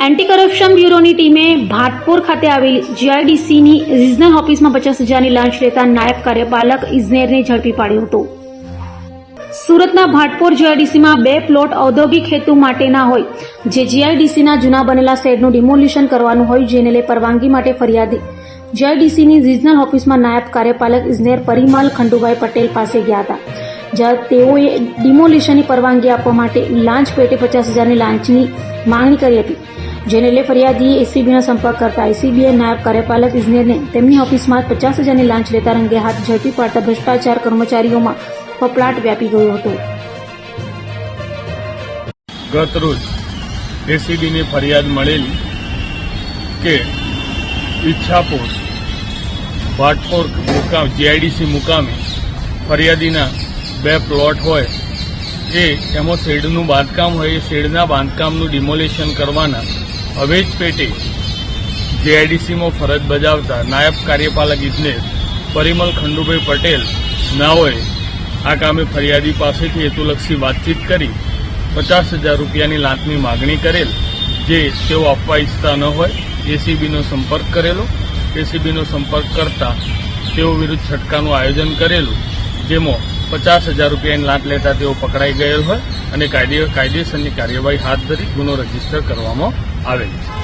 Anti corruption બ્યુરોની ટીમે ભાટપોર ખાતે આવેલી જીઆઈડીસીની રિજનલ ઓફિસમાં 50,000ની લાંચ લેતા નાયબ કાર્યપાલક ઇજનેરને ઝડપી પાડ્યો હતો। સુરતના ભાટપોર જીઆઈડીસીમાં 2 પ્લોટ ઔદ્યોગિક હેતુ માટેના હોય, જે જીઆઈડીસીના જૂના બનેલા શેડનું ડિમોલિશન કરવાનું હોય, જેને લઈ પરવાનગી માટે ફરિયાદી જીઆઈડીસીની રિજનલ ઓફિસમાં નાયબ કાર્યપાલક ઇજનેર પરિમલ ખંડુભાઈ પટેલ પાસે ગયા હતા, જ્યાં તેઓએ ડિમોલિશનની પરવાનગી આપવા માટે લાંચ પેટે 50,000ની લાંચની માંગણી કરી હતી, જેને લઈ ફરિયાદીએ એસીબીનો સંપર્ક કરતા એસીબીએ નાયબ કાર્યપાલક ઇજનેરને તેમની ઓફિસમાં 50,000ની લાંચ લેતા રંગે હાથ ઝડપી પાડતા ભ્રષ્ટાચાર કર્મચારીઓમાં ફફડાટ વ્યાપી ગયો હતો। ગત રોજ એસીબીની ફરિયાદ મળેલી કે ઈચ્છાપોર ભાટપોર મુકામ જીઆઈડીસી મુકામે ફરિયાદીના 2 પ્લોટ હોય, એમાં શેડનું બાંધકામ હોય, એ શેડના બાંધકામનું ડિમોલિશન કરવાના અવેજ પેટે જીઆઈડીસીમાં ફરજ બજાવતા નાયબ કાર્યપાલક ઇજનેર પરિમલ ખંડુભાઈ પટેલ નાઓએ આ કામે ફરિયાદી પાસેથી હેતુલક્ષી વાતચીત કરી 50,000 રૂપિયાની લાંચની માગણી કરેલ, જે તેઓ આપવા ઈચ્છતા ન હોય। એસીબીનો સંપર્ક કરેલો, એસીબીનો સંપર્ક કરતા તેઓ વિરુદ્ધ છટકાનું આયોજન કરેલું, જેમાં 50,000 રૂપિયાની લાંચ લેતા તેઓ પકડાઈ ગયેલ હોય અને કાયદેસરની કાર્યવાહી હાથ ધરી ગુનો રજીસ્ટર કરવામાં આવેલ છે।